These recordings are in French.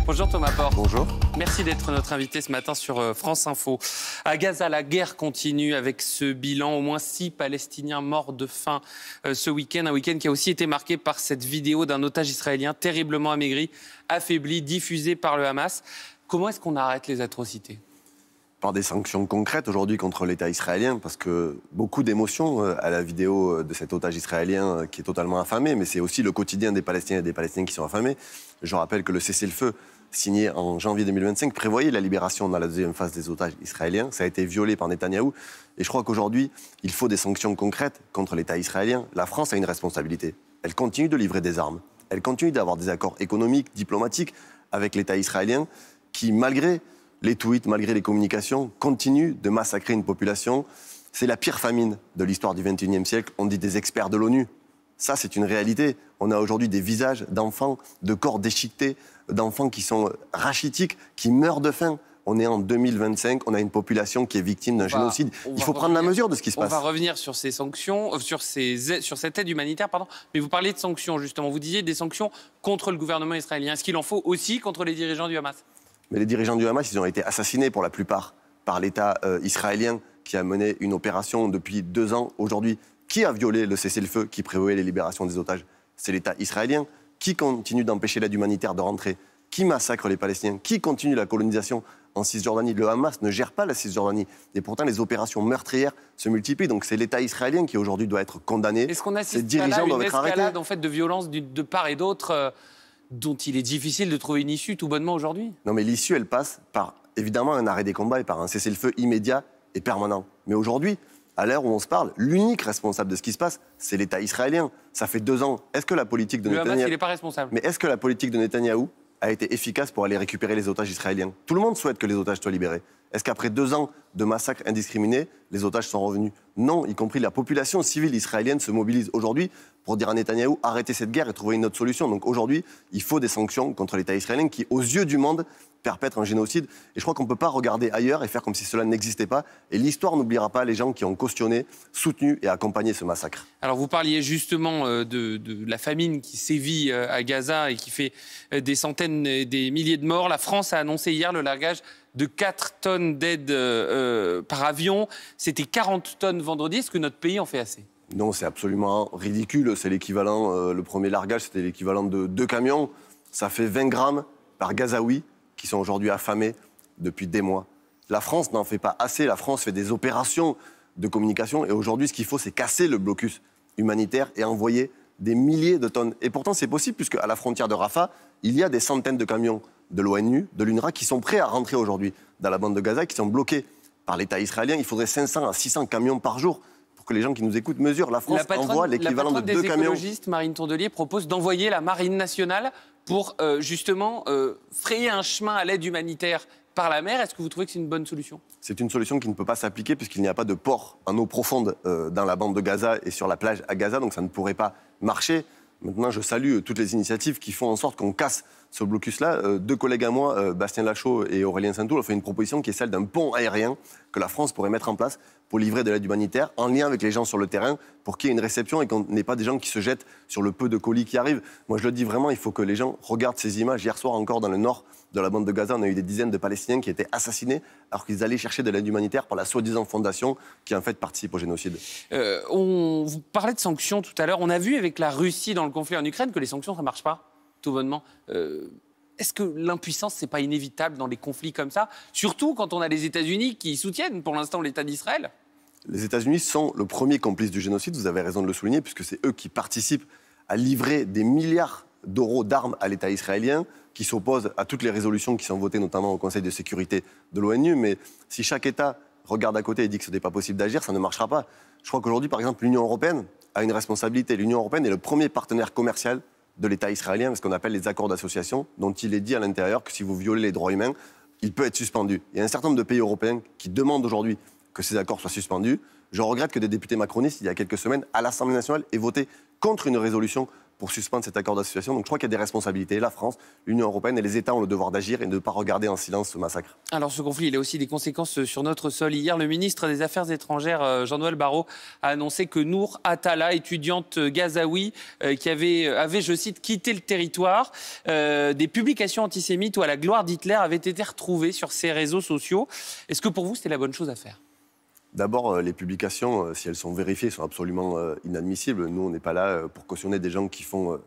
Bonjour Thomas Porte. Bonjour. Merci d'être notre invité ce matin sur France Info. À Gaza, la guerre continue avec ce bilan. Au moins 6 Palestiniens morts de faim ce week-end. Un week-end qui a aussi été marqué par cette vidéo d'un otage israélien terriblement amaigri, affaibli, diffusée par le Hamas. Comment est-ce qu'on arrête les atrocités ? Par des sanctions concrètes aujourd'hui contre l'État israélien, parce que beaucoup d'émotions à la vidéo de cet otage israélien qui est totalement affamé, mais c'est aussi le quotidien des Palestiniens et des Palestiniens qui sont affamés. Je rappelle que le cessez-le-feu signé en janvier 2025 prévoyait la libération dans la deuxième phase des otages israéliens. Ça a été violé par Netanyahou. Et je crois qu'aujourd'hui, il faut des sanctions concrètes contre l'État israélien. La France a une responsabilité. Elle continue de livrer des armes. Elle continue d'avoir des accords économiques, diplomatiques avec l'État israélien qui, malgré les tweets, malgré les communications, continue de massacrer une population. C'est la pire famine de l'histoire du XXIe siècle. On dit des experts de l'ONU. Ça, c'est une réalité. On a aujourd'hui des visages d'enfants, de corps déchiquetés, d'enfants qui sont rachitiques, qui meurent de faim. On est en 2025, on a une population qui est victime d'un génocide. Il faut prendre la mesure de ce qui se passe. On va revenir sur ces sanctions, sur cette aide humanitaire, pardon. Mais vous parliez de sanctions, justement. Vous disiez des sanctions contre le gouvernement israélien. Est-ce qu'il en faut aussi contre les dirigeants du Hamas ? Mais les dirigeants du Hamas, ils ont été assassinés pour la plupart par l'État israélien qui a mené une opération depuis 2 ans aujourd'hui. Qui a violé le cessez-le-feu qui prévoyait les libérations des otages ? C'est l'État israélien. Qui continue d'empêcher l'aide humanitaire de rentrer ? Qui massacre les Palestiniens ? Qui continue la colonisation en Cisjordanie ? Le Hamas ne gère pas la Cisjordanie. Et pourtant, les opérations meurtrières se multiplient. Donc c'est l'État israélien qui aujourd'hui doit être condamné. Est-ce qu'on assiste Ces dirigeants doivent être arrêtés. Une escalade en fait, de violence de part et d'autre dont il est difficile de trouver une issue tout bonnement aujourd'hui ? Non, mais l'issue, elle passe par évidemment un arrêt des combats et par un cessez-le-feu immédiat et permanent. Mais aujourd'hui, à l'heure où on se parle, l'unique responsable de ce qui se passe, c'est l'État israélien. Ça fait 2 ans. Est-ce que la politique de Netanyahou... Le Hamas, il n'est pas responsable. Mais est-ce que la politique de Netanyahou a été efficace pour aller récupérer les otages israéliens ? Tout le monde souhaite que les otages soient libérés. Est-ce qu'après 2 ans de massacres indiscriminés, les otages sont revenus ? Non, y compris la population civile israélienne se mobilise aujourd'hui pour dire à Netanyahou arrêtez cette guerre et trouver une autre solution. Donc aujourd'hui, il faut des sanctions contre l'État israélien qui, aux yeux du monde, perpètre un génocide. Et je crois qu'on ne peut pas regarder ailleurs et faire comme si cela n'existait pas. Et l'histoire n'oubliera pas les gens qui ont cautionné, soutenu et accompagné ce massacre. Alors vous parliez justement de la famine qui sévit à Gaza et qui fait des centaines et des milliers de morts. La France a annoncé hier le largage de 4 tonnes d'aide par avion. C'était 40 tonnes vendredi. Est-ce que notre pays en fait assez ? Non, c'est absolument ridicule. C'est l'équivalent, le premier largage, c'était l'équivalent de 2 camions. Ça fait 20 grammes par Gazaoui qui sont aujourd'hui affamés depuis des mois. La France n'en fait pas assez. La France fait des opérations de communication. Et aujourd'hui, ce qu'il faut, c'est casser le blocus humanitaire et envoyer des milliers de tonnes. Et pourtant, c'est possible, puisqu'à la frontière de Rafah, il y a des centaines de camions de l'ONU, de l'UNRWA, qui sont prêts à rentrer aujourd'hui dans la bande de Gaza, qui sont bloqués par l'État israélien. Il faudrait 500 à 600 camions par jour pour que les gens qui nous écoutent mesurent. La France envoie l'équivalent de 2 camions. La patronne des écologistes, Marine Tondelier, propose d'envoyer la Marine nationale pour justement frayer un chemin à l'aide humanitaire par la mer. Est-ce que vous trouvez que c'est une bonne solution ? C'est une solution qui ne peut pas s'appliquer puisqu'il n'y a pas de port en eau profonde dans la bande de Gaza et sur la plage à Gaza, donc ça ne pourrait pas marcher. Maintenant, je salue toutes les initiatives qui font en sorte qu'on casse ce blocus-là. 2 collègues à moi, Bastien Lachaud et Aurélien Saint-Toul, ont fait une proposition qui est celle d'un pont aérien que la France pourrait mettre en place pour livrer de l'aide humanitaire en lien avec les gens sur le terrain, pour qu'il y ait une réception et qu'on n'ait pas des gens qui se jettent sur le peu de colis qui arrivent. Moi, je le dis vraiment, il faut que les gens regardent ces images. Hier soir encore, dans le nord de la bande de Gaza, on a eu des dizaines de Palestiniens qui étaient assassinés alors qu'ils allaient chercher de l'aide humanitaire par la soi-disant fondation qui, en fait, participe au génocide. Vous parlez de sanctions tout à l'heure. On a vu avec la Russie dans le conflit en Ukraine que les sanctions, ça ne marche pas, tout bonnement. Est-ce que l'impuissance, c'est pas inévitable dans des conflits comme ça ? Surtout quand on a les États-Unis qui soutiennent pour l'instant l'État d'Israël. Les États-Unis sont le premier complice du génocide, vous avez raison de le souligner, puisque c'est eux qui participent à livrer des milliards d'euros d'armes à l'État israélien, qui s'opposent à toutes les résolutions qui sont votées, notamment au Conseil de sécurité de l'ONU. Mais si chaque État regarde à côté et dit que ce n'est pas possible d'agir, ça ne marchera pas. Je crois qu'aujourd'hui, par exemple, l'Union européenne a une responsabilité. L'Union européenne est le premier partenaire commercial de l'État israélien, ce qu'on appelle les accords d'association, dont il est dit à l'intérieur que si vous violez les droits humains, il peut être suspendu. Il y a un certain nombre de pays européens qui demandent aujourd'hui que ces accords soient suspendus. Je regrette que des députés macronistes, il y a quelques semaines, à l'Assemblée nationale, aient voté contre une résolution pour suspendre cet accord d'association. Donc je crois qu'il y a des responsabilités. La France, l'Union européenne et les États ont le devoir d'agir et de ne pas regarder en silence ce massacre. Alors ce conflit, il a aussi des conséquences sur notre sol. Hier, le ministre des Affaires étrangères, Jean-Noël Barrot, a annoncé que Nour Atala, étudiante gazaoui, qui avait, je cite, quitté le territoire, des publications antisémites ou à la gloire d'Hitler avaient été retrouvées sur ses réseaux sociaux. Est-ce que pour vous, c'était la bonne chose à faire ? D'abord, les publications, si elles sont vérifiées, sont absolument inadmissibles. Nous, on n'est pas là pour cautionner des gens qui font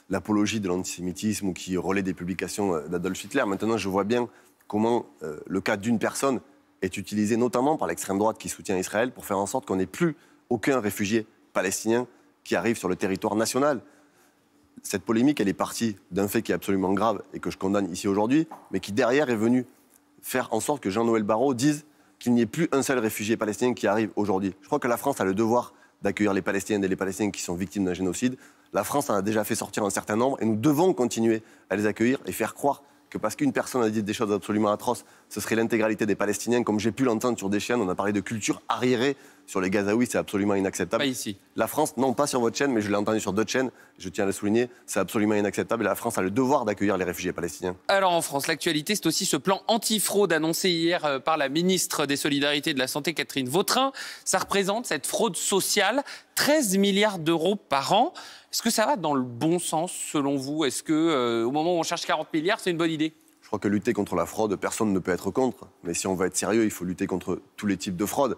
l'apologie de l'antisémitisme ou qui relaient des publications d'Adolf Hitler. Maintenant, je vois bien comment le cas d'une personne est utilisé notamment par l'extrême droite qui soutient Israël pour faire en sorte qu'on n'ait plus aucun réfugié palestinien qui arrive sur le territoire national. Cette polémique, elle est partie d'un fait qui est absolument grave et que je condamne ici aujourd'hui, mais qui derrière est venu faire en sorte que Jean-Noël Barrot dise qu'il n'y ait plus un seul réfugié palestinien qui arrive aujourd'hui. Je crois que la France a le devoir d'accueillir les Palestiniennes et les Palestiniens qui sont victimes d'un génocide. La France en a déjà fait sortir un certain nombre et nous devons continuer à les accueillir et faire croire que parce qu'une personne a dit des choses absolument atroces, ce serait l'intégralité des Palestiniens, comme j'ai pu l'entendre sur des chaînes. On a parlé de culture arriérée sur les Gazaouis, c'est absolument inacceptable. Pas ici. La France, non pas sur votre chaîne, mais je l'ai entendu sur d'autres chaînes, je tiens à le souligner, c'est absolument inacceptable et la France a le devoir d'accueillir les réfugiés palestiniens. Alors en France, l'actualité, c'est aussi ce plan anti-fraude annoncé hier par la ministre des Solidarités et de la Santé, Catherine Vautrin. Ça représente, cette fraude sociale, 13 milliards d'euros par an. Est-ce que ça va dans le bon sens, selon vous ? Est-ce qu'au moment où on cherche 40 milliards, c'est une bonne idée ? Je crois que lutter contre la fraude, personne ne peut être contre. Mais si on veut être sérieux, il faut lutter contre tous les types de fraude.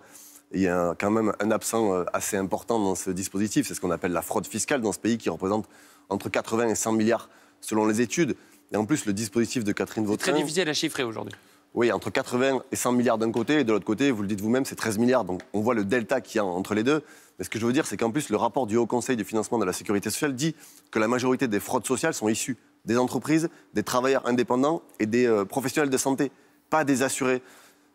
Et il y a quand même un absent assez important dans ce dispositif. C'est ce qu'on appelle la fraude fiscale dans ce pays qui représente entre 80 et 100 milliards selon les études. Et en plus, le dispositif de Catherine Vautrin... C'est très difficile à chiffrer aujourd'hui. Oui, entre 80 et 100 milliards d'un côté, et de l'autre côté, vous le dites vous-même, c'est 13 milliards. Donc on voit le delta qu'il y a entre les deux. Mais ce que je veux dire, c'est qu'en plus, le rapport du Haut Conseil du financement de la sécurité sociale dit que la majorité des fraudes sociales sont issues des entreprises, des travailleurs indépendants et des professionnels de santé, pas des assurés.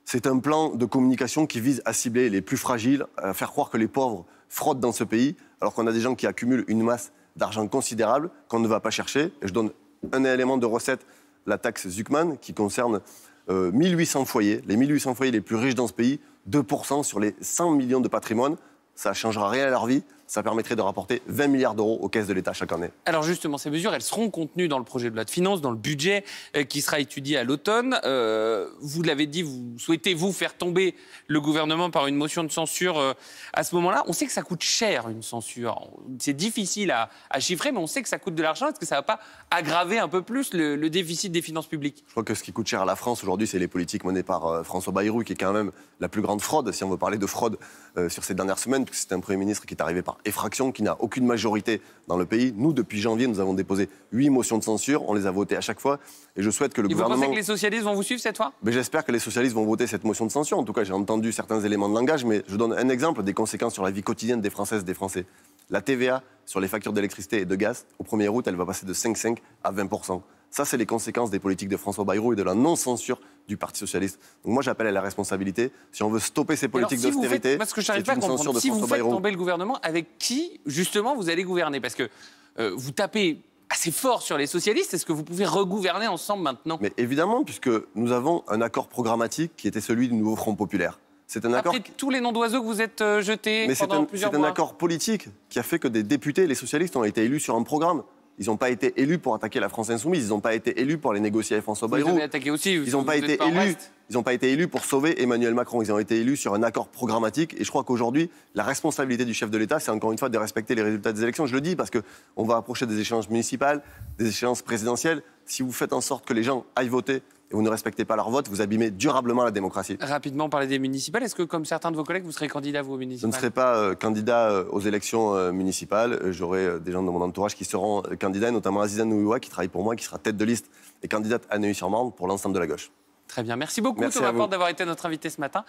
C'est un plan de communication qui vise à cibler les plus fragiles, à faire croire que les pauvres fraudent dans ce pays, alors qu'on a des gens qui accumulent une masse d'argent considérable qu'on ne va pas chercher. Et je donne un élément de recette, la taxe Zuckman, qui concerne 1800 foyers, les 1800 foyers les plus riches dans ce pays, 2% sur les 100 millions de patrimoine. Ça ne changera rien à leur vie, ça permettrait de rapporter 20 milliards d'euros aux caisses de l'État chaque année. Alors justement, ces mesures, elles seront contenues dans le projet de loi de finances, dans le budget qui sera étudié à l'automne. Vous l'avez dit, vous souhaitez, vous, faire tomber le gouvernement par une motion de censure à ce moment-là. On sait que ça coûte cher, une censure. C'est difficile à chiffrer, mais on sait que ça coûte de l'argent. Est-ce que ça ne va pas aggraver un peu plus le déficit des finances publiques ? Je crois que ce qui coûte cher à la France aujourd'hui, c'est les politiques menées par François Bayrou, qui est quand même la plus grande fraude, si on veut parler de fraude sur ces dernières semaines, parce que c'est un Premier ministre qui est arrivé par effraction, qui n'a aucune majorité dans le pays. Nous, depuis janvier, nous avons déposé 8 motions de censure, on les a votées à chaque fois, et je souhaite que le gouvernement... Vous pensez que les socialistes vont vous suivre cette fois ? Mais j'espère que les socialistes vont voter cette motion de censure. En tout cas, j'ai entendu certains éléments de langage, mais je donne un exemple des conséquences sur la vie quotidienne des Françaises et des Français. La TVA sur les factures d'électricité et de gaz, au 1er août, elle va passer de 5,5 à 20%. Ça, c'est les conséquences des politiques de François Bayrou et de la non-censure du Parti socialiste. Donc moi, j'appelle à la responsabilité. Si on veut stopper ces politiques d'austérité, parce que je n'arrive pas à comprendre. Si vous faites tomber le gouvernement, avec qui, justement, vous allez gouverner ? Parce que vous tapez assez fort sur les socialistes. Est-ce que vous pouvez regouverner ensemble maintenant ? Mais évidemment, puisque nous avons un accord programmatique qui était celui du nouveau Front populaire. C'est un accord... Après tous les noms d'oiseaux que vous êtes jetés pendant plusieurs mois. C'est un accord politique qui a fait que des députés, les socialistes, ont été élus sur un programme. Ils n'ont pas été élus pour attaquer la France insoumise, ils n'ont pas été élus pour aller négocier avec François Bayrou. Vous avez attaqué aussi, ils n'ont pas été élus pour sauver Emmanuel Macron. Ils ont été élus sur un accord programmatique. Et je crois qu'aujourd'hui, la responsabilité du chef de l'État, c'est encore une fois de respecter les résultats des élections. Je le dis parce qu'on va approcher des échéances municipales, des échéances présidentielles. Si vous faites en sorte que les gens aillent voter et vous ne respectez pas leur vote, vous abîmez durablement la démocratie. Rapidement, parler des municipales. Est-ce que, comme certains de vos collègues, vous serez candidat, vous, aux municipales ? Je ne serai pas candidat aux élections municipales. J'aurai des gens de mon entourage qui seront candidats, notamment Aziza Nouioua, qui travaille pour moi, qui sera tête de liste et candidate à Neuilly-sur-Marne pour l'ensemble de la gauche. Très bien. Merci beaucoup, Merci Thomas à vous. Porte, d'avoir été notre invité ce matin.